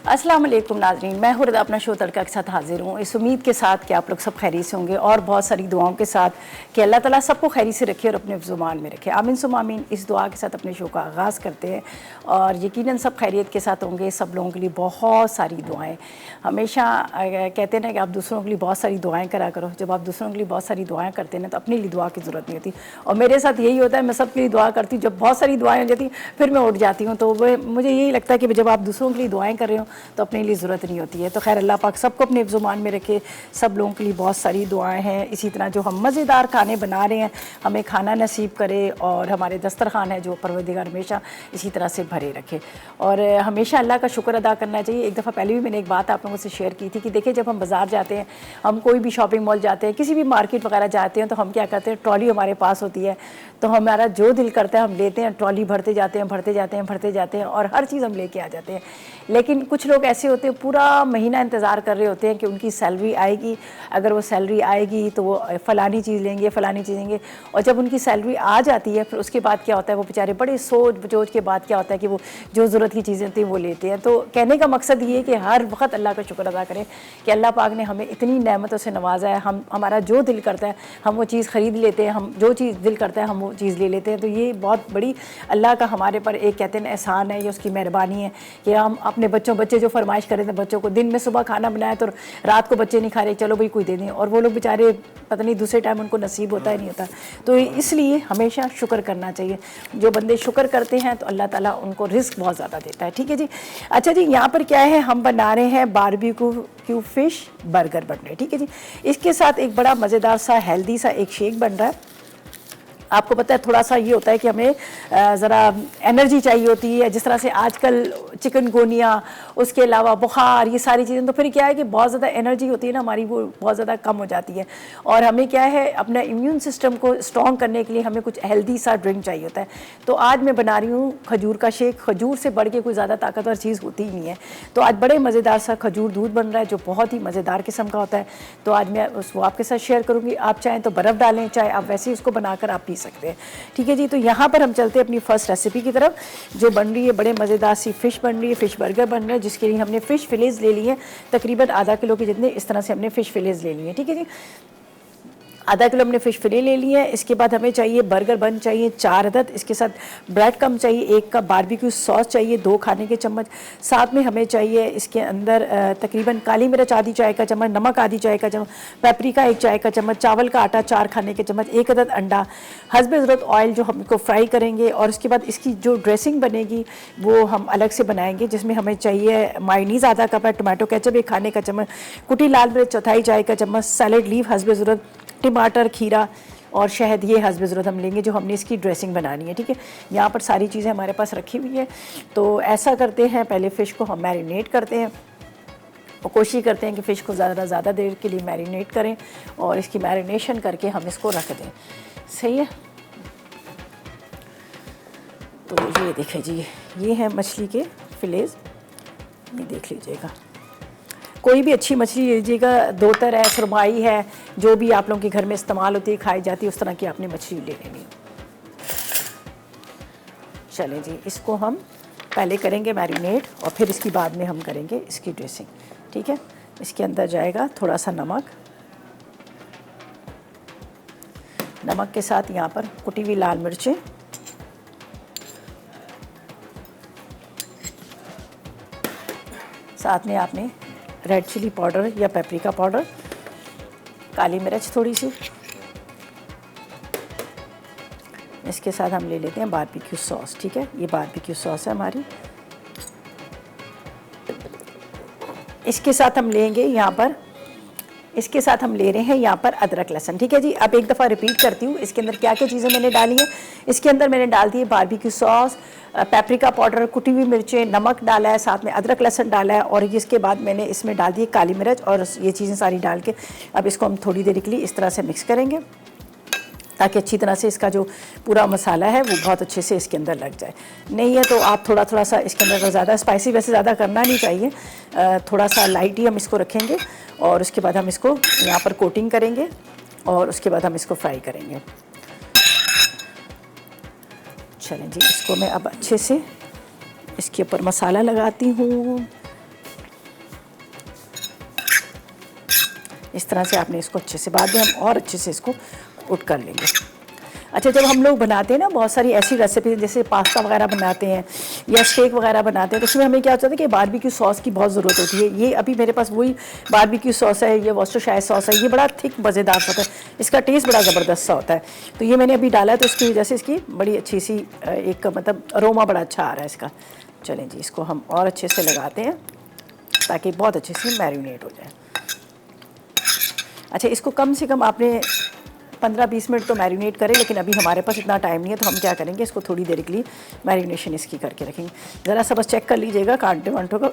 अस्सलाम वालेकुम नाज़रीन, मैं हूँ रदा अपना शो तड़का के साथ हाजिर हूँ। इस उम्मीद के साथ कि आप लोग सब खैरियत से होंगे और बहुत सारी दुआओं के साथ कि अल्लाह ताला सबको खैरियत से रखे और अपने ज़ुबान में रखे। आमीन सुम आमीन। इस दुआ के साथ अपने शो का आगाज़ करते हैं और यकीनन सब खैरियत के साथ होंगे। सब लोगों के लिए बहुत सारी दुआएँ। हमेशा कहते हैं ना कि आप दूसरों के लिए बहुत सारी दुआएँ करा करो। जब आप दूसरों के लिए बहुत सारी दुआएँ करते हैं ना तो अपने लिए दुआ की ज़रूरत नहीं होती। और मेरे साथ यही होता है, मैं सबके लिए दुआ करती हूँ। जब बहुत सारी दुआएँ हो जाती फिर मैं उठ जाती हूँ। तो वो मुझे यही लगता है कि जब आप दूसरों के लिए दुआएँ कर रहे हो तो अपने लिए ज़रूरत नहीं होती है। तो खैर अल्लाह पाक सबको अपने ज़ुबान में रखे। सब लोगों के लिए बहुत सारी दुआएं हैं। इसी तरह जो हम मज़ेदार खाने बना रहे हैं हमें खाना नसीब करे और हमारे दस्तरखान है जो परवरदिगार हमेशा इसी तरह से भरे रखे। और हमेशा अल्लाह का शुक्र अदा करना चाहिए। एक दफ़ा पहले भी मैंने एक बात आप लोगों से शेयर की थी कि देखिए जब हम बाज़ार जाते हैं, हम कोई भी शॉपिंग मॉल जाते हैं, किसी भी मार्केट वगैरह जाते हैं तो हम क्या करते हैं, ट्रॉली हमारे पास होती है तो हमारा जो दिल करता है हम लेते हैं, ट्रॉली भरते जाते हैं भरते जाते हैं भरते जाते हैं और हर चीज़ हम लेके आ जाते हैं। लेकिन कुछ लोग ऐसे होते हैं पूरा महीना इंतज़ार कर रहे होते हैं कि उनकी सैलरी आएगी, अगर वो सैलरी आएगी तो वो फ़लानी चीज़ लेंगे फ़लानी चीज़ लेंगे। और जब उनकी सैलरी आ जाती है फिर उसके बाद क्या होता है, वो बेचारे बड़े सोच बचोच के बाद क्या होता है कि वो जो ज़रूरत की चीज़ें होती हैं वो लेते हैं। तो कहने का मकसद ये है कि हर वक्त अल्लाह का शुक्र अदा करें कि अल्लाह पाक ने हमें इतनी नेमतों से नवाजा है। हमारा जो दिल करता है हम वो चीज़ ख़रीद लेते हैं, हम जो चीज़ दिल करता है हम वो चीज़ ले लेते हैं। तो ये बहुत बड़ी अल्लाह का हमारे पर एक कहते हैं एहसान है, ये उसकी मेहरबानी है कि हम अपने बच्चे जो फरमाइश करें थे बच्चों को, दिन में सुबह खाना बनाया तो रात को बच्चे नहीं खा रहे, चलो भाई कोई दे दें, और वो लोग बेचारे पता नहीं दूसरे टाइम उनको नसीब होता ही नहीं होता। तो इसलिए हमेशा शुक्र करना चाहिए। जो बंदे शुक्र करते हैं तो अल्लाह ताला उनको रिस्क बहुत ज़्यादा देता है। ठीक है जी। अच्छा जी, यहाँ पर क्या है, हम बना रहे हैं बारबेक्यू फ़िश बर्गर बन रहे हैं। ठीक है जी। इसके साथ एक बड़ा मज़ेदार सा हेल्दी सा एक शेक बन रहा है। आपको पता है थोड़ा सा ये होता है कि हमें ज़रा एनर्जी चाहिए होती है, जिस तरह से आजकल चिकनगुनिया, उसके अलावा बुखार, ये सारी चीज़ें, तो फिर क्या है कि बहुत ज़्यादा एनर्जी होती है ना हमारी, वो बहुत ज़्यादा कम हो जाती है। और हमें क्या है अपना इम्यून सिस्टम को स्ट्रॉन्ग करने के लिए हमें कुछ हेल्दी सा ड्रिंक चाहिए होता है। तो आज मैं बना रही हूँ खजूर का शेक। खजूर से बढ़ के कोई ज़्यादा ताकतवर चीज़ होती ही नहीं है। तो आज बड़े मज़ेदार सा खजूर दूध बन रहा है जो बहुत ही मज़ेदार किस्म का होता है। तो आज मैं उसको आपके साथ शेयर करूँगी। आप चाहें तो बर्फ़ डालें, चाहे आप वैसे ही उसको बनाकर आप पी सकते हैं। ठीक है जी। तो यहाँ पर हम चलते हैं अपनी फ़र्स्ट रेसिपी की तरफ जो बन रही है। बड़े मज़ेदार सी फ़िश बन रही है, फ़िश बर्गर बन रहा है, जिसके लिए हमने फ़िश फिलेज़ ले ली है तकरीबन आधा किलो के जितने। इस तरह से हमने फ़िश फिलेज़ ले ली है। ठीक है जी। आधा किलो हमने फ़िश फिले ले ली है। इसके बाद हमें चाहिए बर्गर बन चाहिए 4 अदद। इसके साथ ब्रेड कम चाहिए, 1 कप बारबेक्यू सॉस चाहिए 2 खाने के चम्मच। साथ में हमें चाहिए इसके अंदर तकरीबन काली मिर्च आधी चाय का चम्मच, नमक आधी चाय का चम्मच, पेपरिका 1 चाय का चम्मच, चावल का आटा 4 खाने के चम्मच, 1 अदद अंडा, हस्बे ज़रूरत ऑयल जो हम इसको फ्राई करेंगे। और उसके बाद इसकी जो ड्रेसिंग बनेगी वो हम अलग से बनाएंगे, जिसमें हमें चाहिए मायोनीज़ आधा कप है, टमाटो केचप 1 खाने का चम्मच, कुटी लाल मिर्च चौथाई चाय का चम्मच, सैलड लीव हस्बे ज़रूरत, टमाटर, खीरा और शहद, ये हस्बे ज़रूरत हम लेंगे जो हमने इसकी ड्रेसिंग बनानी है। ठीक है। यहाँ पर सारी चीज़ें हमारे पास रखी हुई है। तो ऐसा करते हैं, पहले फ़िश को हम मैरिनेट करते हैं और कोशिश करते हैं कि फ़िश को ज़्यादा देर के लिए मैरिनेट करें और इसकी मैरिनेशन करके हम इसको रख दें। सही है। तो ये देखिए जी, ये है मछली के फिलेज़, ये देख लीजिएगा। कोई भी अच्छी मछली लीजिएगा, दोतर है, सुरमाई है, जो भी आप लोगों के घर में इस्तेमाल होती है, खाई जाती है, उस तरह की आपने मछली ले लेनी। चलें जी, इसको हम पहले करेंगे मैरिनेट और फिर इसकी बाद में हम करेंगे इसकी ड्रेसिंग। ठीक है। इसके अंदर जाएगा थोड़ा सा नमक, नमक के साथ यहाँ पर कुटी हुई लाल मिर्चें, साथ में आपने रेड चिली पाउडर या पेपरिका पाउडर, काली मिर्च थोड़ी सी, इसके साथ हम ले लेते हैं बारबेक्यू सॉस। ठीक है। ये बारबेक्यू सॉस है हमारी। इसके साथ हम लेंगे यहाँ पर, इसके साथ हम ले रहे हैं यहाँ पर अदरक लहसुन। ठीक है जी। अब एक दफ़ा रिपीट करती हूँ इसके अंदर क्या क्या चीज़ें मैंने डाली हैं। इसके अंदर मैंने डाल दी है बारबेक्यू सॉस, पेपरिका पाउडर, कुटी हुई मिर्चें, नमक डाला है, साथ में अदरक लहसुन डाला है और इसके बाद मैंने इसमें डाल दी काली मिर्च और ये चीज़ें सारी डाल के अब इसको हम थोड़ी देर के लिए इस तरह से मिक्स करेंगे ताकि अच्छी तरह से इसका जो पूरा मसाला है वो बहुत अच्छे से इसके अंदर लग जाए। नहीं है तो आप थोड़ा सा इसके अंदर, ज़्यादा स्पाइसी वैसे ज़्यादा करना नहीं चाहिए, थोड़ा सा लाइट ही हम इसको रखेंगे और उसके बाद हम इसको यहाँ पर कोटिंग करेंगे और उसके बाद हम इसको फ्राई करेंगे। चलें जी, इसको मैं अब अच्छे से इसके ऊपर मसाला लगाती हूँ। इस तरह से आपने इसको अच्छे से, बाद में हम और अच्छे से इसको कोट कर लेंगे। अच्छा, जब हम लोग बनाते हैं ना बहुत सारी ऐसी रेसिपी, जैसे पास्ता वगैरह बनाते हैं या स्टेक वगैरह बनाते हैं, तो उसमें हमें क्या होता है कि बारबेक्यू सॉस की बहुत ज़रूरत होती है। ये अभी मेरे पास वही बारबेक्यू सॉस है, ये वॉस्टरशायर सॉस है, ये बड़ा थिक मज़ेदार होता है, इसका टेस्ट बड़ा ज़बरदस्त सा होता है। तो ये मैंने अभी डाला है, तो उसकी वजह से इसकी बड़ी अच्छी सी एक मतलब अरोमा बड़ा अच्छा आ रहा है इसका। चलें जी, इसको हम और अच्छे से लगाते हैं ताकि बहुत अच्छे से मैरिनेट हो जाए। अच्छा, इसको कम से कम आपने 15-20 मिनट तो मैरिनेट करें, लेकिन अभी हमारे पास इतना टाइम नहीं है, तो हम क्या करेंगे, इसको थोड़ी देर के लिए मैरिनेशन इसकी करके रखेंगे। ज़रा सा बस चेक कर लीजिएगा कांटे वांटों का।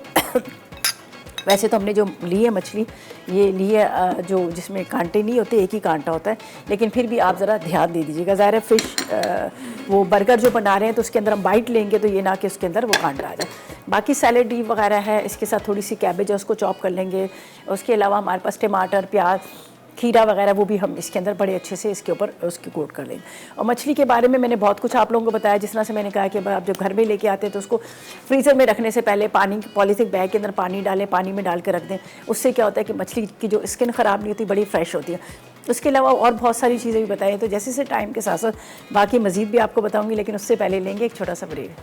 वैसे तो हमने जो ली है मछली, ये ली है जो जिसमें कांटे नहीं होते, एक ही कांटा होता है, लेकिन फिर भी आप ज़रा ध्यान दे दीजिएगा। ज़ाहिर है फ़िश वो बर्गर जो बना रहे हैं तो उसके अंदर हम बाइट लेंगे, तो ये ना कि उसके अंदर वो कांटा आ जाए। बाकी सैलेड डी वगैरह है, इसके साथ थोड़ी सी कैबेज है, उसको चॉप कर लेंगे। उसके अलावा हमारे पास टमाटर, प्याज, खीरा वगैरह वो भी हम इसके अंदर बड़े अच्छे से इसके ऊपर उसकी कोट कर लेंगे। और मछली के बारे में मैंने बहुत कुछ आप लोगों को बताया, जिस तरह से मैंने कहा कि आप जब घर में लेके आते हैं तो उसको फ्रीज़र में रखने से पहले पानी पॉलीथिन बैग के अंदर पानी डालें, पानी में डाल के रख दें। उससे क्या होता है कि मछली की जो स्किन ख़राब नहीं होती, बड़ी फ्रेश होती है। उसके अलावा और बहुत सारी चीज़ें भी बताई, तो जैसे जैसे टाइम के साथ साथ बाकी मज़ीद भी आपको बताऊँगी, लेकिन उससे पहले लेंगे एक छोटा सा ब्रेक।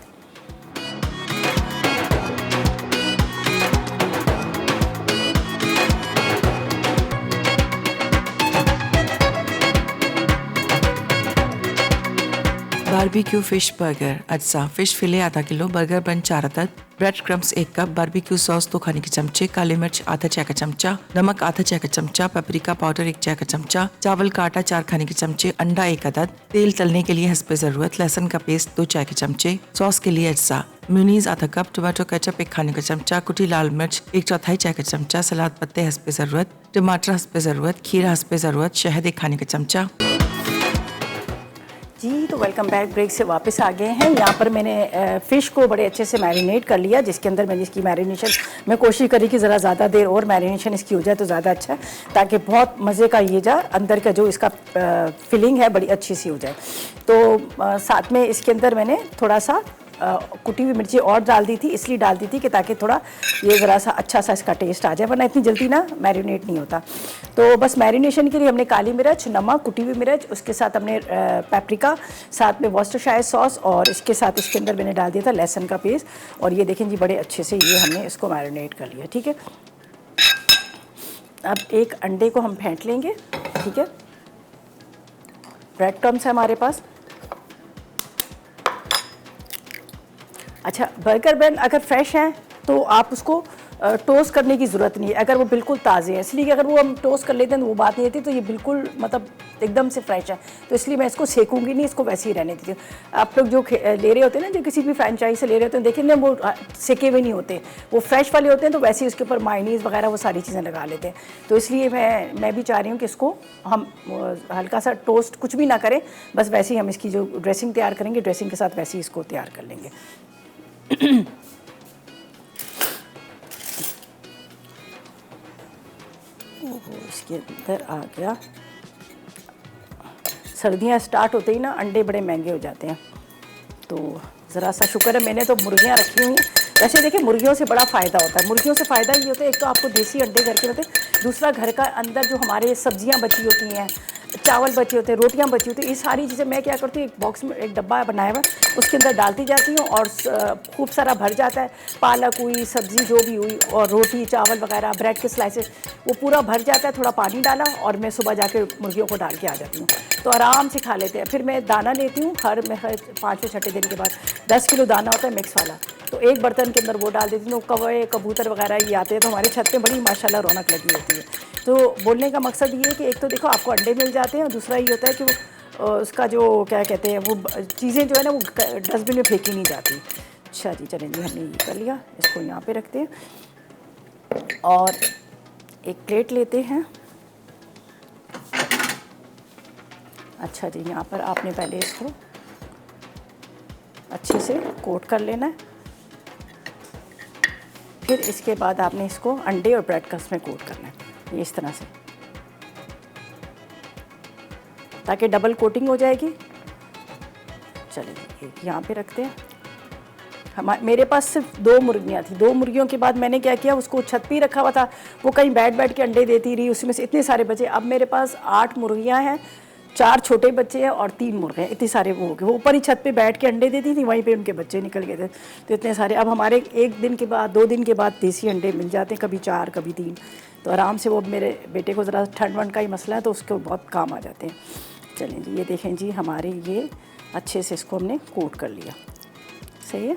बारबेक्यू फ़िश बर्गर अज्जा, फ़िश फिले आधा किलो, बर्गर बन 4 अदद, bread crumbs 1 cup, barbecue sauce 2 खाने के चमचे, काली मिर्च आधा चाय का चमचा, नमक आधा चाय का चमचा, पेपरिका पाउडर 1 चाय का चमचा, चावल का आटा 4 खाने के चमचे, अंडा 1 अदद, तेल तलने के लिए हस्बे ज़रूरत, लहसुन का पेस्ट 2 चाय के चमचे, सॉस के लिए अज्जा, म्यूनीज आधा कप, टोमेटो केचप 1 खाने का चमचा, कुटी लाल मिर्च 1/4 चाय का चमचा, सलाद पत्ते हस्बे ज़रूरत, टमाटर हस्बे ज़रूरत, खीरा हस्बे ज़रूरत, शहद 1 खाने का चमचा। जी, तो वेलकम बैक। ब्रेक से वापस आ गए हैं। यहाँ पर मैंने फ़िश को बड़े अच्छे से मैरिनेट कर लिया, जिसके अंदर मैंने इसकी मैरिनेशन मैं कोशिश करी कि ज़रा ज़्यादा देर और मैरिनेशन इसकी हो जाए तो ज़्यादा अच्छा है, ताकि बहुत मज़े का ये जा अंदर का जो इसका फिलिंग है बड़ी अच्छी सी हो जाए। तो साथ में इसके अंदर मैंने थोड़ा सा कुटी हुई मिर्ची और डाल दी थी, इसलिए डाल दी थी कि ताकि थोड़ा ये ज़रा सा अच्छा सा इसका टेस्ट आ जाए, वरना इतनी जल्दी ना मैरिनेट नहीं होता। तो बस मैरिनेशन के लिए हमने काली मिर्च, नमक, कुटी हुई मिर्च, उसके साथ हमने पेपरिका, साथ में वॉस्टरशायर सॉस, और इसके साथ इसके अंदर मैंने डाल दिया था लहसुन का पेस्ट। और ये देखें जी, बड़े अच्छे से ये हमने इसको मैरिनेट कर लिया। ठीक है, अब एक अंडे को हम फेंट लेंगे। ठीक है, ब्रेड क्रम्स है हमारे पास। अच्छा, बर्गर बन अगर फ्रेश हैं तो आप उसको टोस्ट करने की ज़रूरत नहीं है, अगर वो बिल्कुल ताज़े हैं, इसलिए कि अगर वो हम टोस्ट कर लेते हैं तो वो बात नहीं होती। तो ये बिल्कुल मतलब एकदम से फ्रेश है, तो इसलिए मैं इसको सेकूंगी नहीं, इसको वैसे ही रहने दीजिए। आप लोग जो ले रहे होते हैं ना, जो किसी भी फ्रेंचाइज से ले रहे होते हैं, देखें ना वो सेके हुए नहीं होते, वो फ्रेश वाले होते हैं, तो वैसे ही उसके ऊपर मायनीज़ वगैरह वो सारी चीज़ें लगा लेते हैं। तो इसलिए मैं भी चाह रही हूँ कि इसको हम हल्का सा टोस्ट कुछ भी ना करें, बस वैसे ही हम इसकी जो ड्रेसिंग तैयार करेंगे, ड्रेसिंग के साथ वैसे ही इसको तैयार कर लेंगे। इसके अंदर आ गया। सर्दियाँ स्टार्ट होते ही ना अंडे बड़े महंगे हो जाते हैं, तो ज़रा सा शुक्र है मैंने तो मुर्गियाँ रखी हुई हैं। वैसे देखिए, मुर्गियों से बड़ा फ़ायदा होता है। मुर्गियों से फ़ायदा ये होता है, एक तो आपको देसी अंडे घर के होते हैं, दूसरा घर का अंदर जो हमारे सब्जियां बची होती हैं, चावल बचे होते हैं, रोटियां बची होती हैं, ये सारी चीज़ें मैं क्या करती हूँ, एक बॉक्स में एक डब्बा बनाया हुआ उसके अंदर डालती जाती हूँ, और खूब सारा भर जाता है। पालक हुई, सब्ज़ी जो भी हुई, और रोटी, चावल वगैरह, ब्रेड के स्लाइसेस, वो पूरा भर जाता है। थोड़ा पानी डाला और मैं सुबह जाके मुर्गियों को डाल के आ जाती हूँ, तो आराम से खा लेते हैं। फिर मैं दाना लेती हूँ, हर 5वें-6ठे दिन के बाद 10 किलो दाना होता है मिक्स वाला, तो एक बर्तन के अंदर वो डाल देती हूँ। कौवे, कबूतर वगैरह ये आते हैं, तो हमारे छत पे बड़ी माशाल्लाह रौनक लगी होती है। तो बोलने का मकसद ये है कि एक तो देखो आपको अंडे मिल जाते हैं, और दूसरा ये होता है कि वो उसका जो क्या कहते हैं, वो चीज़ें जो है ना वो डस्टबिन में फेंकी नहीं जाती। अच्छा जी, चलें जी, हमने ये कर लिया, इसको यहाँ पे रखते हैं और एक प्लेट लेते हैं। अच्छा जी, यहाँ पर आपने पहले इसको अच्छे से कोट कर लेना है, फिर इसके बाद आपने इसको अंडे और ब्रेड क्रम्स में कोट करना है, ये इस तरह से, ताकि डबल कोटिंग हो जाएगी। चलिए एक यहाँ पे रखते हैं। मेरे पास सिर्फ 2 मुर्गियाँ थी। 2 मुर्गियों के बाद मैंने क्या किया, उसको छत पे ही रखा हुआ था, वो कहीं बैठ बैठ के अंडे देती रही, उसमें से इतने सारे बचे। अब मेरे पास 8 मुर्गियाँ हैं, 4 छोटे बच्चे हैं और 3 मुर्गे हैं। इतने सारे वो हो गए। वो ऊपर ही छत पे बैठ के अंडे देती थी, वहीं पे उनके बच्चे निकल गए थे। तो इतने सारे अब हमारे 1 दिन के बाद 2 दिन के बाद देसी अंडे मिल जाते हैं, कभी 4 कभी 3। तो आराम से वो मेरे बेटे को ज़रा ठंड वंड का ही मसला है तो उसको बहुत काम आ जाते हैं। चलें जी, ये देखें जी, हमारे ये अच्छे से इसको हमने कोट कर लिया। सही है।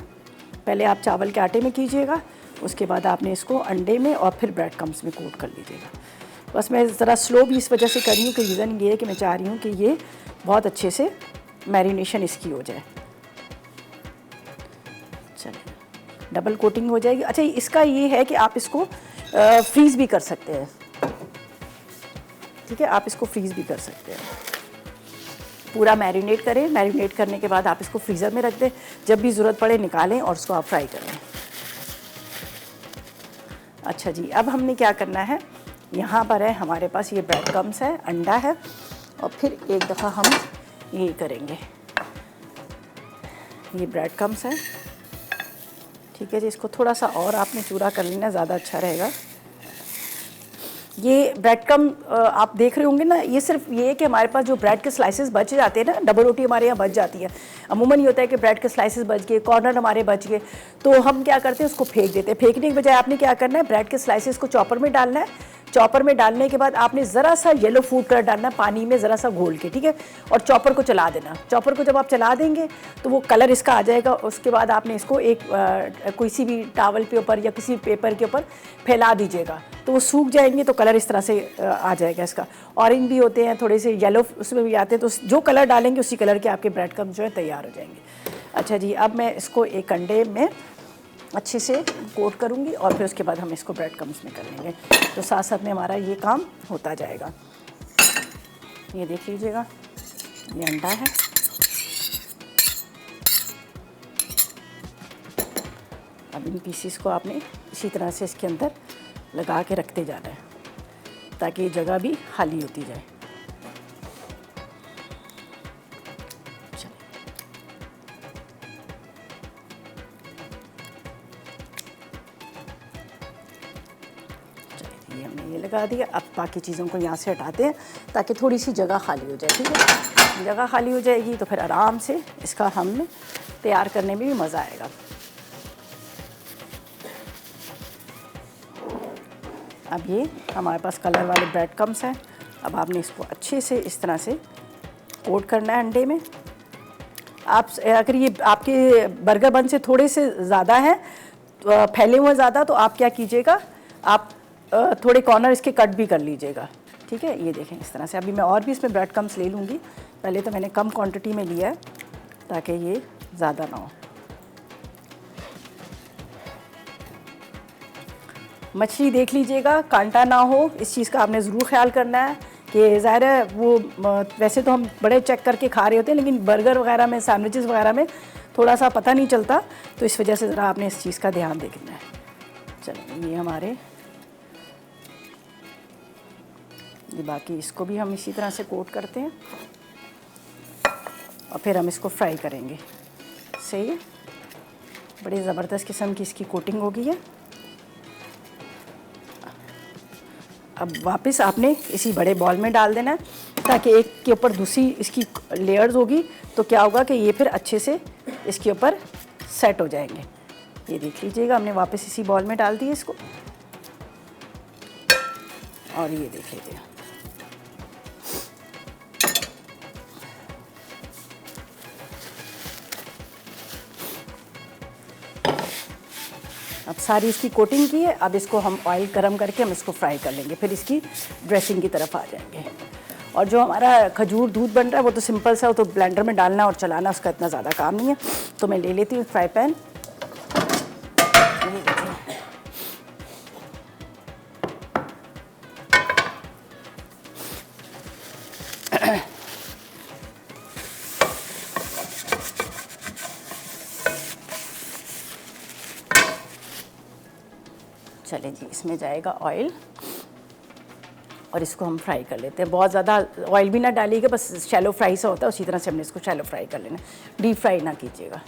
पहले आप चावल के आटे में कीजिएगा, उसके बाद आपने इसको अंडे में और फिर ब्रेड क्रम्स में कोट कर लीजिएगा। बस मैं ज़रा स्लो भी इस वजह से कर रही हूँ कि रीज़न ये है कि मैं चाह रही हूँ कि ये बहुत अच्छे से मैरिनेशन इसकी हो जाए। चलिए, डबल कोटिंग हो जाएगी। अच्छा, इसका ये है कि आप इसको फ्रीज़ भी कर सकते हैं। ठीक है, आप इसको फ्रीज़ भी कर सकते हैं। पूरा मैरिनेट करें, मैरिनेट करने के बाद आप इसको फ्रीज़र में रख दें, जब भी ज़रूरत पड़े निकालें और उसको आप फ्राई करें। अच्छा जी, अब हमने क्या करना है, यहाँ पर है हमारे पास ये ब्रेड क्रम्स है, अंडा है, और फिर एक दफ़ा हम ये करेंगे, ये ब्रेड क्रम्स है। ठीक है जी, इसको थोड़ा सा और आपने चूरा कर लेना, ज़्यादा अच्छा रहेगा। ये ब्रेड क्रम आप देख रहे होंगे ना, ये सिर्फ ये है कि हमारे पास जो ब्रेड के स्लाइसेस बच जाते हैं ना, डबल रोटी हमारे यहाँ बच जाती है। अमूमन ये होता है कि ब्रेड के स्लाइसेस बच गए, कॉर्नर हमारे बच गए, तो हम क्या करते हैं, उसको फेंक देते हैं। फेंकने के बजाय आपने क्या करना है, ब्रेड के स्लाइसेस को चॉपर में डालना है। चॉपर में डालने के बाद आपने ज़रा सा येलो फूड कलर डालना है पानी में, ज़रा सा घोल के, ठीक है, और चॉपर को चला देना। चॉपर को जब आप चला देंगे तो वो कलर इसका आ जाएगा। उसके बाद आपने इसको एक कोई सी भी टावल के ऊपर या किसी पेपर के ऊपर फैला दीजिएगा, तो वो सूख जाएंगे, तो कलर इस तरह से आ जाएगा इसका। ऑरेंज भी होते हैं, थोड़े से येलो उसमें भी आते हैं, तो जो कलर डालेंगे उसी कलर के आपके ब्रेड क्रम्स जो है तैयार हो जाएंगे। अच्छा जी, अब मैं इसको एक अंडे में अच्छे से कोट करूँगी और फिर उसके बाद हम इसको ब्रेड क्रम्स में कर लेंगे, तो साथ साथ में हमारा ये काम होता जाएगा। ये देख लीजिएगा, ये अंडा है, अब इन पीसीस को आपने इसी तरह से इसके अंदर लगा के रखते जाना है ताकि ये जगह भी खाली होती जाए। चलिए, हमने ये लगा दिया। अब बाकी चीज़ों को यहाँ से हटाते हैं ताकि थोड़ी सी जगह खाली हो जाए। ठीक है, जगह खाली हो जाएगी तो फिर आराम से इसका हमें तैयार करने में भी मज़ा आएगा। अब ये हमारे पास कलर वाले ब्रेड क्रम्स हैं। अब आपने इसको अच्छे से इस तरह से कोट करना है अंडे में। आप अगर ये आपके बर्गर बन से थोड़े से ज़्यादा है, फैले हुए ज़्यादा, तो आप क्या कीजिएगा, आप थोड़े कॉर्नर इसके कट भी कर लीजिएगा। ठीक है, ये देखें इस तरह से। अभी मैं और भी इसमें ब्रेड क्रम्स ले लूँगी, पहले तो मैंने कम क्वांटिटी में लिया है ताकि ये ज़्यादा ना हो। मछली देख लीजिएगा, कांटा ना हो, इस चीज़ का आपने ज़रूर ख्याल करना है कि ज़ाहिर है वो वैसे तो हम बड़े चेक करके खा रहे होते हैं, लेकिन बर्गर वगैरह में, सैंडविचेस वगैरह में थोड़ा सा पता नहीं चलता, तो इस वजह से ज़रा आपने इस चीज़ का ध्यान देखना है। चलिए, ये हमारे ये बाकी इसको भी हम इसी तरह से कोट करते हैं और फिर हम इसको फ्राई करेंगे। सही है, बड़ी ज़बरदस्त किस्म की इसकी कोटिंग हो गई है। अब वापस आपने इसी बड़े बॉल में डाल देना है ताकि एक के ऊपर दूसरी इसकी लेयर्स होगी, तो क्या होगा कि ये फिर अच्छे से इसके ऊपर सेट हो जाएंगे। ये देख लीजिएगा, हमने वापस इसी बॉल में डाल दिया इसको, और ये देख लीजिएगा। अब सारी इसकी कोटिंग की है। अब इसको हम ऑयल गरम करके हम इसको फ्राई कर लेंगे, फिर इसकी ड्रेसिंग की तरफ आ जाएंगे। और जो हमारा खजूर दूध बन रहा है वो तो सिंपल सा, वो तो ब्लेंडर में डालना और चलाना, उसका इतना ज़्यादा काम नहीं है। तो मैं ले लेती हूँ फ्राई पैन। चलें जी, इसमें जाएगा ऑयल और इसको हम फ्राई कर लेते हैं। बहुत ज़्यादा ऑयल भी ना डालिएगा, बस शैलो फ्राई सा होता है, उसी तरह से हमने इसको शैलो फ्राई कर लेना, डीप फ्राई ना कीजिएगा।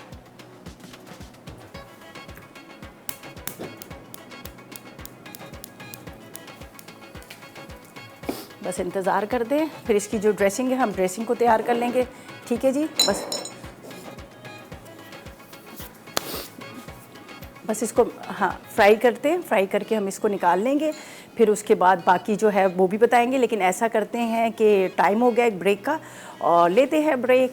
बस इंतज़ार कर दें। फिर इसकी जो ड्रेसिंग है हम ड्रेसिंग को तैयार कर लेंगे। ठीक है जी, बस इसको हाँ फ्राई करते हैं। फ्राई करके हम इसको निकाल लेंगे। फिर उसके बाद बाकी जो है वो भी बताएंगे। लेकिन ऐसा करते हैं कि टाइम हो गया एक ब्रेक का और लेते हैं ब्रेक।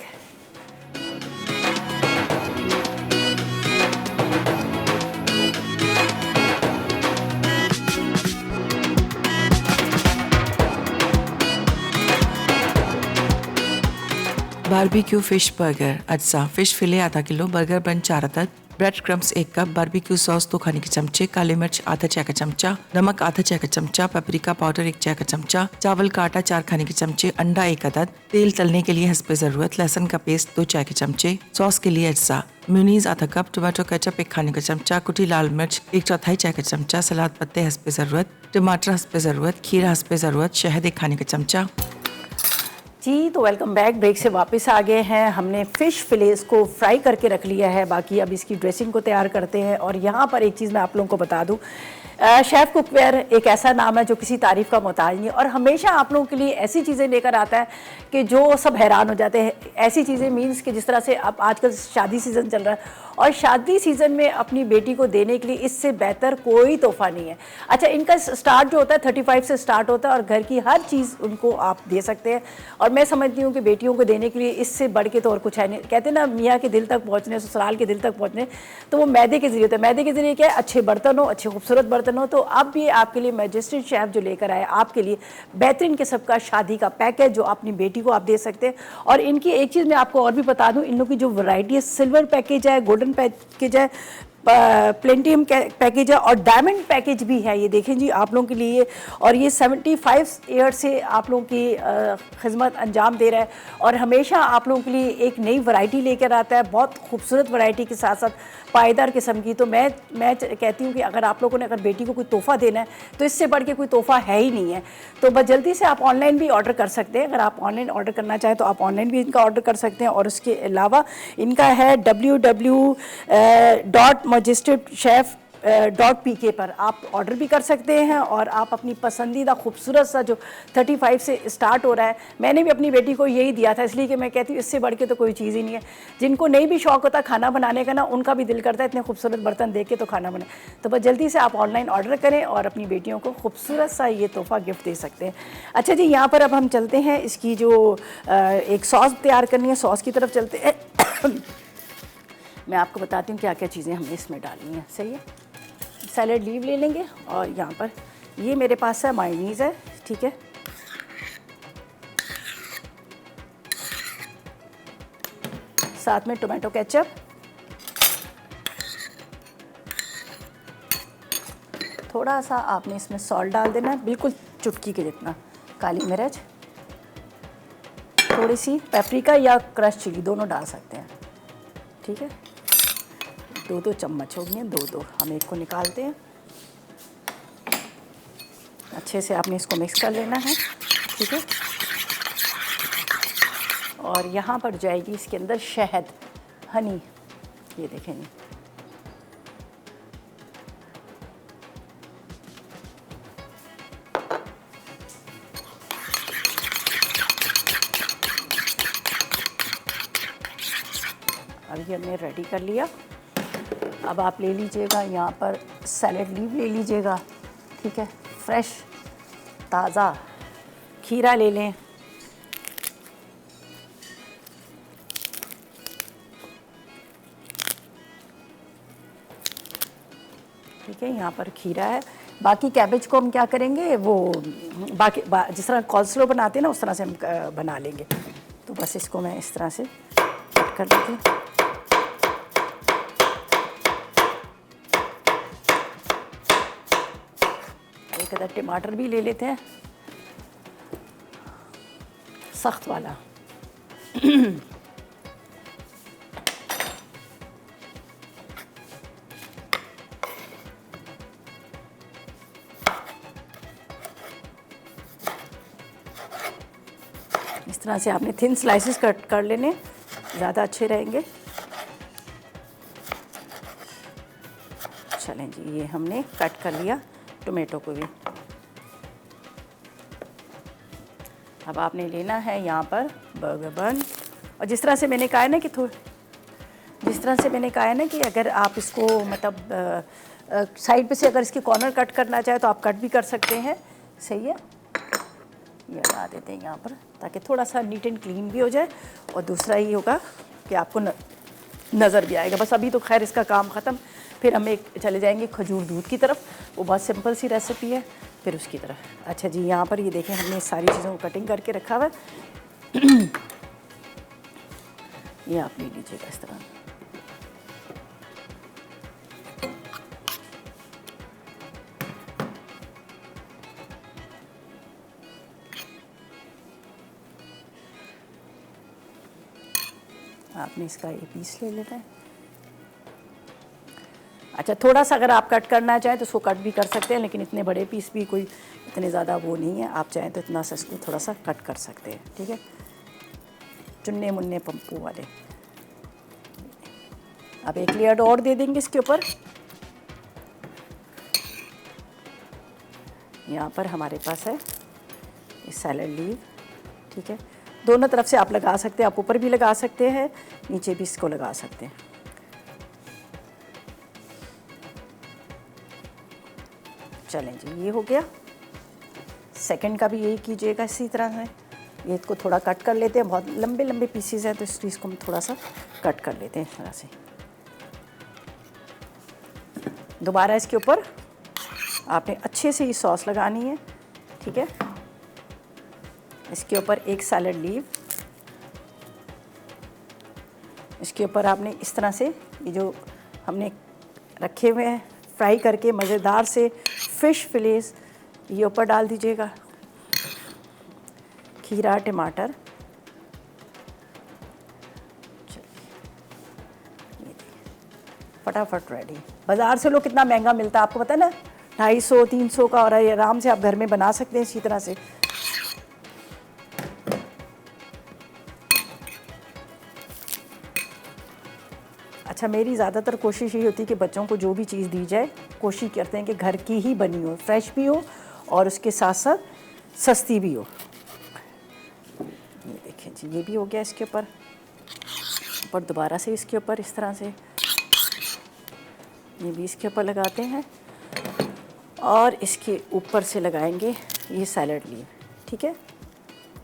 बारबेक्यू फिश बर्गर अज्जा, फिश फिले आधा किलो, बर्गर बन 4 अदद, bread crumbs 1 cup, barbecue sauce 2 खाने के चमचे, काली मिर्च आधा चाय का चमचा, नमक आधा चाय का चमचा, पेपरिका पाउडर 1 चाय का चमचा, चावल का आटा 4 खाने के चमचे, अंडा 1 अदद, तेल तलने के लिए हस्बे ज़रूरत, लहसुन का पेस्ट 2 चाय के चमचे, सॉस के लिए अज्जा, म्यूनीज आधा कप, टोमेटो केचप 1 खाने का चमचा, कुटी लाल मिर्च 1/4 चाय का चमचा, सलाद पत्ते हस्बे ज़रूरत, टमाटर हस्बे ज़रूरत, खीरा हस्बे ज़रूरत, शहद 1 खाने का चमचा। जी तो वेलकम बैक। ब्रेक से वापस आ गए हैं। हमने फ़िश फिलेस को फ्राई करके रख लिया है। बाकी अब इसकी ड्रेसिंग को तैयार करते हैं। और यहाँ पर एक चीज़ मैं आप लोगों को बता दूँ, शेफ़ कुकवेयर एक ऐसा नाम है जो किसी तारीफ़ का मोहताज नहीं है और हमेशा आप लोगों के लिए ऐसी चीज़ें लेकर आता है कि जो सब हैरान हो जाते हैं। ऐसी चीज़ें मीन्स कि जिस तरह से अब आजकल शादी सीज़न चल रहा है और शादी सीज़न में अपनी बेटी को देने के लिए इससे बेहतर कोई तोहफ़ा नहीं है। अच्छा, इनका स्टार्ट जो होता है 35 से स्टार्ट होता है और घर की हर चीज़ उनको आप दे सकते हैं। और मैं समझती हूँ कि बेटियों को देने के लिए इससे बढ़ के तो और कुछ है नहीं। कहते हैं ना, मियाँ के दिल तक पहुँचने, ससुराल के दिल तक पहुँचने, तो वो मैदे के ज़रिए होता है। मैदे के ज़रिए क्या है? अच्छे बर्तन हो, अच्छे खूबसूरत बर्तन हो। तो अब ये आपके लिए मैजिस्ट्रेट शेफ़ जो लेकर आए आपके लिए बेहतरीन किस्म का शादी का पैकेज जो अपनी बेटी को आप दे सकते हैं। और इनकी एक चीज़ मैं आपको और भी बता दूँ, इन लोगों की जो वैरायटी है, सिल्वर पैकेज है, गोल्डन पैकेज है, प्लेटिनम पैकेज है और डायमंड पैकेज भी है। ये देखें जी आप लोगों के लिए। और ये 75 ईयर से आप लोगों की खिदमत अंजाम दे रहा है और हमेशा आप लोगों के लिए एक नई वैरायटी लेकर आता है, बहुत खूबसूरत वैरायटी के साथ साथ पायदार किस्म की। तो मैं कहती हूँ कि अगर आप लोगों ने अगर बेटी को कोई तोहफ़ा देना है तो इससे बढ़ के कोई तोहफ़ा है ही नहीं है। तो बस जल्दी से आप ऑनलाइन भी ऑर्डर कर सकते हैं। अगर आप ऑनलाइन ऑर्डर करना चाहें तो आप ऑनलाइन भी इनका ऑर्डर कर सकते हैं। और उसके अलावा इनका है www.magistrateChef.pk पर आप ऑर्डर भी कर सकते हैं और आप अपनी पसंदीदा खूबसूरत सा जो 35 से स्टार्ट हो रहा है, मैंने भी अपनी बेटी को यही दिया था, इसलिए कि मैं कहती हूँ इससे बढ़ के तो कोई चीज़ ही नहीं है। जिनको नहीं भी शौक होता खाना बनाने का ना, उनका भी दिल करता है इतने खूबसूरत बर्तन देख के तो खाना बनाए। तो बस जल्दी से आप ऑनलाइन ऑर्डर करें और अपनी बेटियों को खूबसूरत सा ये तोहफ़ा गिफ्ट दे सकते हैं। अच्छा जी, यहाँ पर अब हम चलते हैं इसकी जो एक सॉस तैयार करनी है, सॉस की तरफ चलते हैं। मैं आपको बताती हूँ क्या क्या चीज़ें हमने इसमें डालनी है। सही है, सैलेड लीव ले लेंगे और यहाँ पर ये मेरे पास है मायोनीज़ है, ठीक है। साथ में टोमेटो केचप, थोड़ा सा आपने इसमें सॉल्ट डाल देना है, बिल्कुल चुटकी के जितना, काली मिर्च, थोड़ी सी पेपरिका या क्रश चिली दोनों डाल सकते हैं, ठीक है। 2-2 चम्मच हो गए हैं, 2-2। हम एक को निकालते हैं। अच्छे से आपने इसको मिक्स कर लेना है, ठीक है। और यहाँ पर जाएगी इसके अंदर शहद, हनी, ये देखें। अब ये हमने रेडी कर लिया। अब आप ले लीजिएगा यहाँ पर सैलेड लीव ले लीजिएगा, ठीक है। फ्रेश ताज़ा खीरा ले लें, ठीक है। यहाँ पर खीरा है। बाकी कैबेज को हम क्या करेंगे, वो जिस तरह कॉल्स्लो बनाते हैं ना उस तरह से हम बना लेंगे। तो बस इसको मैं इस तरह से कट कर देती हूँ। एक अदर टमाटर भी ले लेते हैं, सख्त वाला। इस तरह से आपने थिन स्लाइसेस कट कर लेने, ज़्यादा अच्छे रहेंगे। चलें जी, ये हमने कट कर लिया टोमेटो को भी। अब आपने लेना है यहाँ पर बर्गर बन, और जिस तरह से मैंने कहा है ना कि अगर आप इसको मतलब साइड पे से अगर इसके कॉर्नर कट करना चाहे तो आप कट भी कर सकते हैं। सही है, ये लगा देते हैं यहाँ पर ताकि थोड़ा सा नीट एंड क्लीन भी हो जाए, और दूसरा ये होगा कि आपको नज़र भी आएगा। बस अभी तो खैर इसका काम ख़त्म, फिर हम एक चले जाएंगे खजूर दूध की तरफ। वो बहुत सिंपल सी रेसिपी है, फिर उसकी तरफ। अच्छा जी, यहाँ पर ये देखें हमने सारी चीज़ों को कटिंग करके रखा हुआ है। ये आप ले लीजिएगा इस तरह। आपने इसका ये पीस ले लेना है। अच्छा, थोड़ा सा अगर आप कट करना चाहें तो उसको कट भी कर सकते हैं, लेकिन इतने बड़े पीस भी कोई इतने ज़्यादा वो नहीं है। आप चाहें तो इतना सा इसको थोड़ा सा कट कर सकते हैं। ठीक है, चुन्ने मुन्ने पंपू वाले। अब एक लेयर और दे देंगे इसके ऊपर। यहाँ पर हमारे पास है ये सैलड लीव। ठीक है, दोनों तरफ से आप लगा सकते हैं, आप ऊपर भी लगा सकते हैं, नीचे भी इसको लगा सकते हैं। चलें जी, ये हो गया। सेकंड का भी यही कीजिएगा इसी तरह है। ये इसको थोड़ा कट कर लेते हैं, बहुत लंबे लंबे पीसीज हैं तो इस चीज़ को हम थोड़ा सा कट कर लेते हैं इस तरह से। दोबारा इसके ऊपर आपने अच्छे से ये सॉस लगानी है। ठीक है, इसके ऊपर एक सैलड लीव, इसके ऊपर आपने इस तरह से ये जो हमने रखे हुए हैं फ्राई करके मज़ेदार से फ़िश फिलेस, ये ऊपर डाल दीजिएगा। खीरा, टमाटर, फटाफट रेडी। बाज़ार से लो कितना महंगा मिलता है, आपको पता है ना, 250-300 का, और आराम से आप घर में बना सकते हैं इसी तरह से। अच्छा, मेरी ज़्यादातर कोशिश यही होती है कि बच्चों को जो भी चीज़ दी जाए कोशिश करते हैं कि घर की ही बनी हो, फ्रेश भी हो और उसके साथ साथ सस्ती भी हो। ये देखें जी, ये भी हो गया। इसके ऊपर दोबारा से इसके ऊपर इस तरह से ये भी इसके ऊपर लगाते हैं, और इसके ऊपर से लगाएंगे ये सैलड लीव। ठीक है,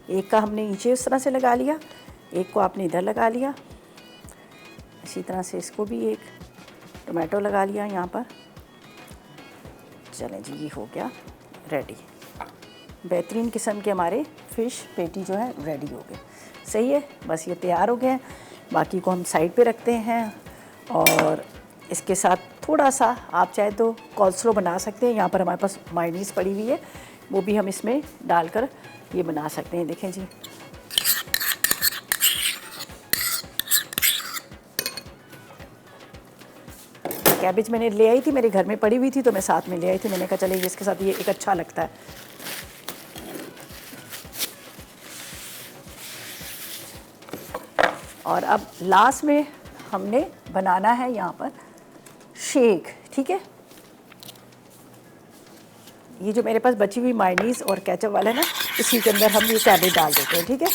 एक का हमने नीचे इस तरह से लगा लिया, एक को आपने इधर लगा लिया। इसी तरह से इसको भी एक टोमेटो लगा लिया यहाँ पर। चलें जी, ये हो गया रेडी। बेहतरीन किस्म के हमारे फ़िश पेटी जो है रेडी हो गए। सही है, बस ये तैयार हो गए हैं। बाकी को हम साइड पे रखते हैं, और इसके साथ थोड़ा सा आप चाहे तो कॉल्स्लो बना सकते हैं। यहाँ पर हमारे पास मायोनीज़ पड़ी हुई है, वो भी हम इसमें डालकर ये बना सकते हैं। देखें जी, कैबेज मैंने ले आई थी, मेरे घर में पड़ी हुई थी तो मैं साथ में ले आई थी। मैंने कहा चले इसके साथ ये एक अच्छा लगता है। और अब लास्ट में हमने बनाना है यहाँ पर शेक। ठीक है, ये जो मेरे पास बची हुई मायोनीज़ और केचप वाला है ना, इसी के अंदर हम ये कैबेज डाल देते हैं। ठीक है,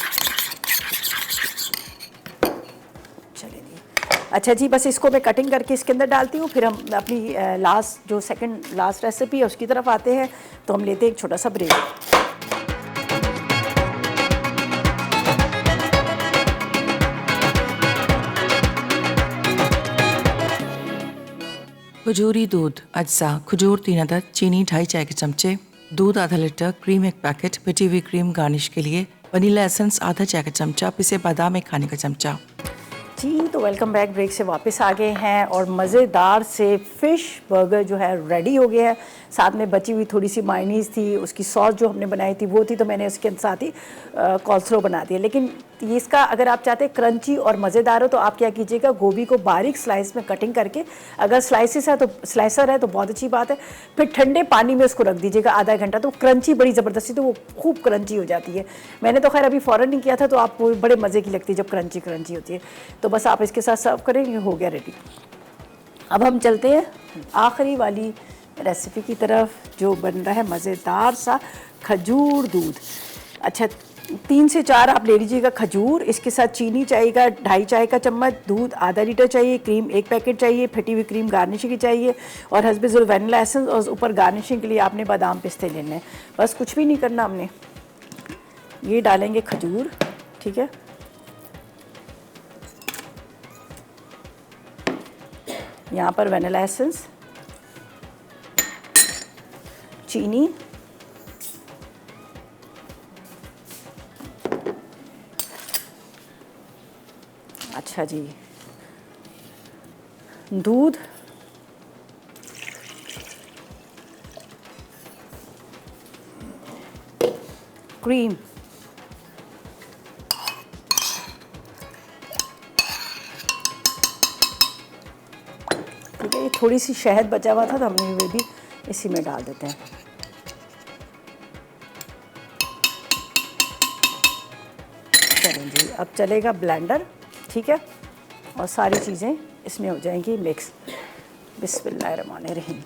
चलिए जी। अच्छा जी, बस इसको मैं कटिंग करके इसके अंदर डालती हूँ, फिर हम अपनी लास्ट जो सेकंड लास्ट रेसिपी है उसकी तरफ आते हैं। तो हम लेते हैं एक छोटा सा ब्रेक। खजूरी दूध अज्जा, खजूर 3 अदद, चीनी 2.5 चाय के चमचे, दूध आधा लीटर, क्रीम 1 पैकेट, पिटी हुई क्रीम गार्निश के लिए, वनीला एसेंस आधा चाय का चमचा, पिसे बादाम 1 खाने का चमचा। जी, तो वेलकम बैक। ब्रेक से वापस आ गए हैं और मज़ेदार से फ़िश बर्गर जो है रेडी हो गया है। साथ में बची हुई थोड़ी सी मायोनीज़ थी, उसकी सॉस जो हमने बनाई थी वो थी, तो मैंने उसके साथ ही कॉल्स्लो बना दिया। लेकिन इसका अगर आप चाहते हैं क्रंची और मज़ेदार हो तो आप क्या कीजिएगा, गोभी को बारीक स्लाइस में कटिंग करके, अगर स्लाइसर है तो बहुत अच्छी बात है, फिर ठंडे पानी में उसको रख दीजिएगा आधा घंटा, तो क्रंची बड़ी ज़बरदस्ती, तो वो खूब क्रंची हो जाती है। मैंने तो खैर अभी फ़ौरन नहीं किया था, तो आपको बड़े मज़े की लगती है जब क्रंची क्रंची होती है। तो बस आप इसके साथ सर्व करें, ये हो गया रेडी। अब हम चलते हैं आखिरी वाली रेसिपी की तरफ, जो बन रहा है मज़ेदार सा खजूर दूध। अच्छा, 3 से 4 आप ले लीजिएगा खजूर। इसके साथ चीनी चाहिएगा 2.5 चाय का चम्मच, दूध आधा लीटर चाहिए, क्रीम 1 पैकेट चाहिए, फटी हुई क्रीम गार्निशिंग की चाहिए और हस्बे ज़रूर वैनिला एसेंस, और ऊपर गार्निशिंग के लिए आपने बादाम पिस्ते लेने हैं। बस कुछ भी नहीं करना हमने। ये डालेंगे खजूर, ठीक है। यहाँ पर वैनिला एसेंस, चीनी, अच्छा जी, दूध, क्रीम, ठीक है। ये थोड़ी सी शहद बचा हुआ था तो हमने वो भी इसी में डाल देते हैं। चलें जी, अब चलेगा ब्लेंडर, ठीक है, और सारी चीज़ें इसमें हो जाएंगी मिक्स। बिस्मिल्लाहिर्रहमानिर्रहीम।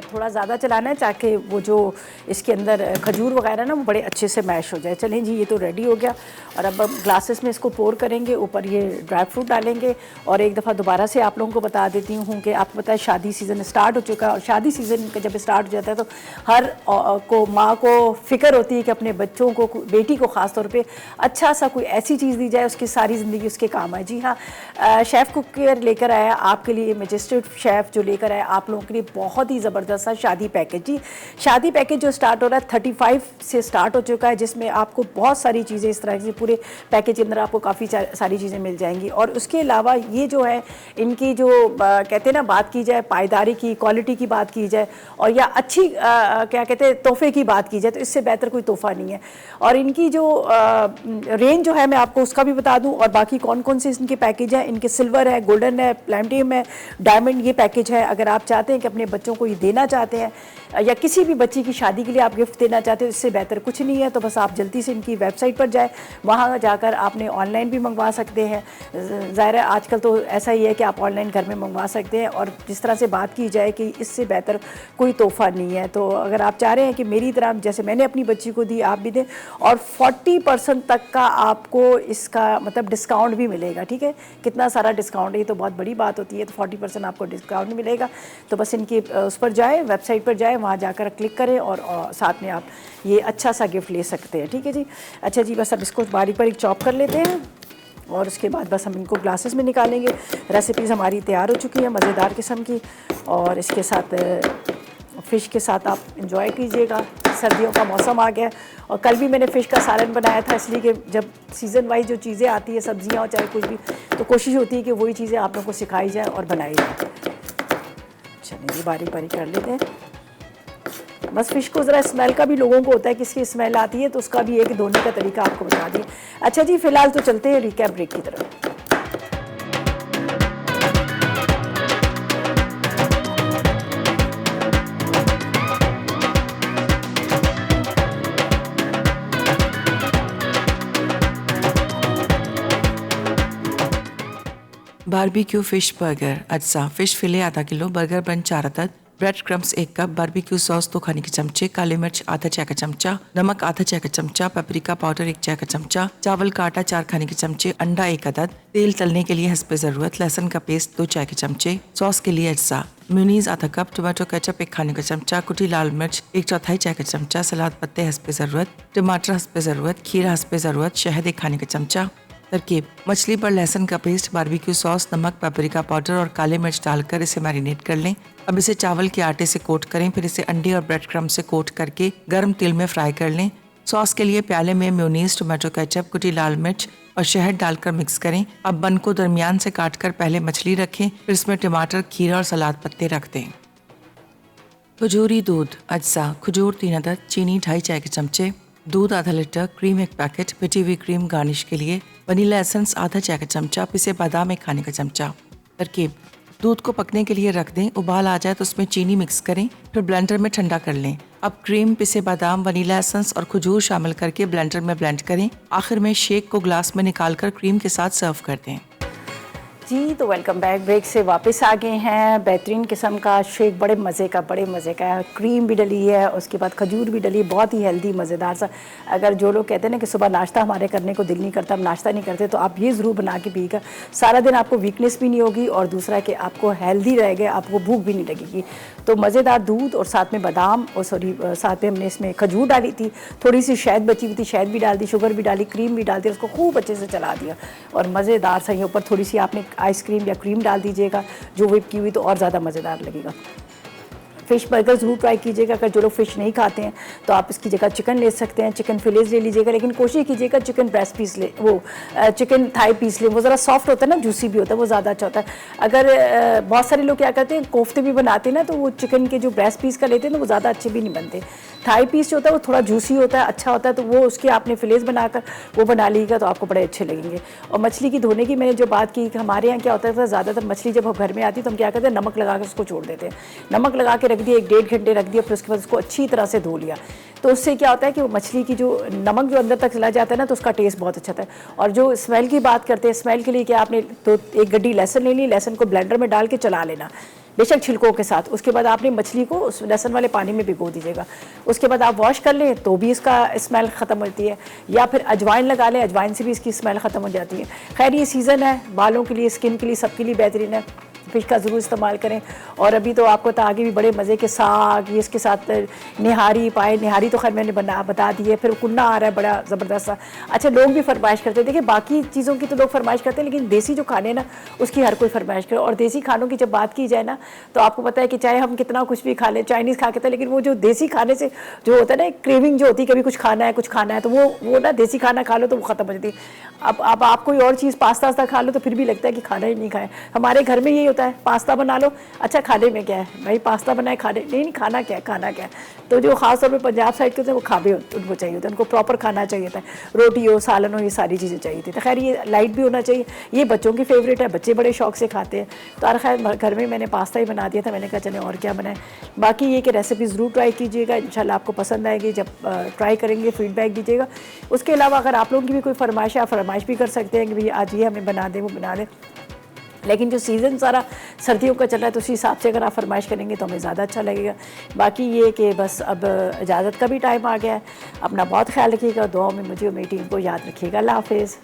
थोड़ा ज़्यादा चलाना है ताकि वो जो इसके अंदर खजूर वगैरह ना वो बड़े अच्छे से मैश हो जाए। चलें जी, ये तो रेडी हो गया और अब हम ग्लासेस में इसको पोर करेंगे, ऊपर ये ड्राई फ्रूट डालेंगे। और एक दफ़ा दोबारा से आप लोगों को बता देती हूँ कि आपको पता है शादी सीज़न स्टार्ट हो चुका है, और शादी सीज़न का जब स्टार्ट हो जाता है तो हर को माँ को फ़िक्र होती है कि अपने बच्चों को, बेटी को ख़ास तौर पर अच्छा सा कोई ऐसी चीज़ दी जाए उसकी सारी ज़िंदगी उसके काम आए। जी हाँ, शेफ़ कुकवेयर लेकर आया आपके लिए, मैजिस्ट्रेट शेफ़ जो लेकर आया आप लोगों के लिए बहुत ही ज़बरदस्त सा शादी पैकेज। जी, शादी पैकेज जो स्टार्ट हो रहा है 35 से स्टार्ट हो चुका है, जिसमें आपको बहुत सारी चीज़ें इस तरह से पूरे पैकेज के अंदर आपको काफ़ी सारी चीज़ें मिल जाएंगी। और उसके अलावा ये जो है इनकी जो कहते हैं ना, बात की जाए पायदारी की, क्वालिटी की बात की जाए, और या अच्छी क्या कहते हैं तोहफे की बात की जाए, तो इससे बेहतर कोई तोहफा नहीं है। और इनकी जो रेंज जो है मैं आपको उसका भी बता दूँ, और बाकी कौन कौन से इनके पैकेज हैं। इनके सिल्वर है, गोल्डन है, प्लैटिनम है, डायमंड, ये पैकेज है। अगर आप चाहते हैं कि अपने बच्चों को ये देना चाहते हैं या किसी भी बच्ची की शादी के लिए आप गिफ्ट देना चाहते हो, इससे बेहतर कुछ नहीं है। तो बस आप जल्दी से इनकी वेबसाइट पर जाएं, वहाँ जाकर आपने ऑनलाइन भी मंगवा सकते हैं। ज़ाहिर है आजकल तो ऐसा ही है कि आप ऑनलाइन घर में मंगवा सकते हैं। और जिस तरह से बात की जाए कि इससे बेहतर कोई तोहफ़ा नहीं है, तो अगर आप चाह रहे हैं कि मेरी तरह जैसे मैंने अपनी बच्ची को दी आप भी दें, और 40% तक का आपको इसका मतलब डिस्काउंट भी मिलेगा। ठीक है, कितना सारा डिस्काउंट है, ये तो बहुत बड़ी बात होती है। तो 40% आपको डिस्काउंट मिलेगा। तो बस इनकी उस पर जाए, वेबसाइट पर जाए, वहाँ जाकर क्लिक करें और साथ में आप ये अच्छा सा गिफ्ट ले सकते हैं। ठीक है जी। अच्छा जी, बस अब इसको बारीक बारीक चॉप कर लेते हैं और उसके बाद बस हम इनको ग्लासेस में निकालेंगे। रेसिपीज़ हमारी तैयार हो चुकी है मज़ेदार किस्म की, और इसके साथ फ़िश के साथ आप इंजॉय कीजिएगा। सर्दियों का मौसम आ गया और कल भी मैंने फ़िश का सालन बनाया था, इसलिए कि जब सीज़न वाइज जो चीज़ें आती है, सब्जियाँ हो चाहे कुछ भी, तो कोशिश होती है कि वही चीज़ें आप लोगों को सिखाई जाए और बनाई जाए। चलिए बारीक बारीक कर लेते हैं। बस फ़िश को ज़रा स्मेल का भी लोगों को होता है, किसकी स्मेल आती है, तो उसका भी एक धोने का तरीका आपको बता दिए। अच्छा जी, फ़िलहाल तो चलते हैं रिकैप ब्रेक की तरफ। बारबेक्यू फ़िश बर्गर अज्जा, फ़िश फिले आधा किलो, बर्गर बन 4 अदद, bread crumbs 1 cup, barbecue sauce 2 खाने के चमचे, काली मिर्च आधा चाय का चमचा, नमक आधा चाय का चमचा, पेपरिका पाउडर 1 चाय का चमचा, चावल का आटा 4 खाने के चमचे, अंडा 1 अदद, तेल तलने के लिए हस्बे ज़रूरत, लहसुन का पेस्ट 2 चाय के चमचे, सॉस के लिए अज्जा, म्यूनीज आधा कप, टोमेटो केचप 1 खाने का चमचा, कुटी लाल मिर्च 1/4 चाय का चमचा, सलाद पत्ते हस्बे ज़रूरत, टमाटर हस्बे ज़रूरत, खीरा हस्बे ज़रूरत, शहद 1 खाने का चमचा। तरकीब: मछली पर लहसुन का पेस्ट, बारबेक्यू सॉस, नमक, पेपरिका पाउडर और काले मिर्च डालकर इसे मैरिनेट कर लें। अब इसे चावल के आटे से कोट करें, फिर इसे अंडे और ब्रेड क्रम्ब से कोट करके गर्म तेल में फ्राई कर लें। सॉस के लिए प्याले में मेयोनीज, टोमेटो केचप, कुटी लाल मिर्च और शहद डालकर मिक्स करें। अब बन को दरमियान से काट कर पहले मछली रखें, फिर इसमें टमाटर, खीरा और सलाद पत्ते रख दें। खजूरी दूध अज्जा, खजूर 3 अदद, चीनी 2.5 चाय के चमचे, दूध आधा लीटर, क्रीम 1 पैकेट, पिटी हुई क्रीम गार्निश के लिए, वनीला एसेंस आधा चाय का चमचा, पिसे बादाम 1 खाने का चमचा। तरकीब: दूध को पकने के लिए रख दें, उबाल आ जाए तो उसमें चीनी मिक्स करें, फिर ब्लेंडर में ठंडा कर लें। अब क्रीम, पिसे बादाम, वनीला एसेंस और खजूर शामिल करके ब्लेंडर में ब्लेंड करें। आखिर में शेक को ग्लास में निकालकर क्रीम के साथ सर्व कर दें। जी तो वेलकम बैक, ब्रेक से वापस आ गए हैं। बेहतरीन किस्म का शेक, बड़े मज़े का है। क्रीम भी डली है, उसके बाद खजूर भी डली, बहुत ही हेल्दी मज़ेदार सा। अगर जो लोग कहते हैं ना कि सुबह नाश्ता हमारे करने को दिल नहीं करता, हम नाश्ता नहीं करते, तो आप ये ज़रूर बना के पीएगा। सारा दिन आपको वीकनेस भी नहीं होगी और दूसरा कि आपको हेल्दी रहेगा, आपको भूख भी नहीं लगेगी। तो मज़ेदार दूध और साथ में बादाम और साथ में हमने इसमें खजूर डाली थी, थोड़ी सी शहद बची हुई थी, शहद भी डाल दी, शुगर भी डाली, क्रीम भी डाल दी, उसको खूब अच्छे से चला दिया और मज़ेदार सा। ऊपर थोड़ी सी आपने आइसक्रीम या क्रीम डाल दीजिएगा जो व्हिप की हुई, तो और ज़्यादा मज़ेदार लगेगा। फ़िश बर्गर ज़रूर ट्राई कीजिएगा। अगर जो लोग फ़िश नहीं खाते हैं तो आप इसकी जगह चिकन ले सकते हैं, चिकन फिलेज ले लीजिएगा, लेकिन कोशिश कीजिएगा चिकन ब्रेस्ट पीस ले, वो चिकन थाई पीस ले, वो ज़रा सॉफ्ट होता है ना, जूसी भी होता है, वो ज़्यादा अच्छा होता है। अगर बहुत सारे लोग क्या करते हैं, कोफ्ते भी बनाते हैं ना, तो वो चिकन के जो ब्रेस्ट पीस का लेते हैं ना, वो ज़्यादा अच्छे भी नहीं बनते। थाई पीस जो होता है वो थोड़ा जूसी होता है, अच्छा होता है, तो वो उसके आपने फिलेज बनाकर वो बना लीजिएगा तो आपको बड़े अच्छे लगेंगे। और मछली की धोने की मैंने जो बात की कि हमारे यहाँ क्या होता है, ज़्यादातर मछली जब घर में आती है तो हम क्या करते हैं, नमक लगा के उसको छोड़ देते हैं। नमक लगा के रख दिया, 1-1.5 घंटे रख दिया, फिर उसके बाद उसको अच्छी तरह से धो लिया। तो उससे क्या होता है कि वो मछली की जो नमक जो अंदर तक चला जाता है ना, तो उसका टेस्ट बहुत अच्छा आता है। और जो स्मेल की बात करते हैं, स्मेल के लिए क्या आपने तो 1 गड्डी लहसुन ले ली, लहसुन को ब्लेंडर में डाल के चला लेना, बेशक छिलकों के साथ। उसके बाद आपने मछली को उस लहसुन वाले पानी में भिगो दीजिएगा। उसके बाद आप वॉश कर लें तो भी इसका स्मेल ख़त्म होती है, या फिर अजवाइन लगा लें, अजवाइन से भी इसकी स्मेल ख़त्म हो जाती है। खैर ये सीज़न है, बालों के लिए, स्किन के लिए, सबके लिए बेहतरीन है। फ़िश का ज़रूर इस्तेमाल करें। और अभी तो आपको तो आगे भी बड़े मज़े के साग, ये इसके साथ निहारी पाए, निहारी तो खैर मैंने बता दी है, फिर कुन्ना आ रहा है बड़ा ज़बरदस्त सा। अच्छा, लोग भी फरमाइश करते हैं, देखिए बाकी चीज़ों की तो लोग फरमाइश करते हैं, लेकिन देसी जो खाने हैं ना, उसकी हर कोई फरमाइश करे। और देसी खानों की जब बात की जाए ना, तो आपको पता है कि चाहे हम कितना कुछ भी खा लें, चाइनीज़ खा के था, लेकिन वो जो देसी खाने से जो होता है ना, क्रेविंग जो होती है, कभी कुछ खाना है, तो वो ना देसी खाना खा लो तो वो ख़त्म हो जाती है। अब आप कोई और चीज़ पास्ता वास्ता खा लो तो फिर भी लगता है कि खाना ही नहीं खाए। हमारे घर में यही होता है, पास्ता बना लो, अच्छा खाने में क्या है भाई, पास्ता बनाए खाने, नहीं खाना क्या है। तो जो ख़ास तौर पे पंजाब साइड के होते हैं वो खाबे उनको चाहिए होता है, उनको प्रॉपर खाना चाहिए था, रोटी हो, सालन हो, ये सारी चीज़ें चाहिए थी। तो खैर ये लाइट भी होना चाहिए, ये बच्चों की फेवरेट है, बच्चे बड़े शौक से खाते हैं। तो और खैर घर में मैंने पास्ता ही बना दिया था, मैंने कहा चले और क्या बनाए। बाकी ये कि रेसिपी ज़रूर ट्राई कीजिएगा, इंशाल्लाह आपको पसंद आएगी। जब ट्राई करेंगे फीडबैक दीजिएगा। उसके अलावा अगर आप लोगों की भी कोई फरमाइश है, आप फरमाइश भी कर सकते हैं कि भाई आज ये हमें बना दें, वो बना दें। लेकिन जो सीज़न सारा सर्दियों का चल रहा है, तो उसी हिसाब से अगर आप फरमाइश करेंगे तो हमें ज़्यादा अच्छा लगेगा। बाकी ये कि बस अब इजाज़त का भी टाइम आ गया है। अपना बहुत ख्याल रखिएगा, दुआओं में मुझे और मेरी टीम को याद रखिएगा। अल्लाह हाफ़िज़।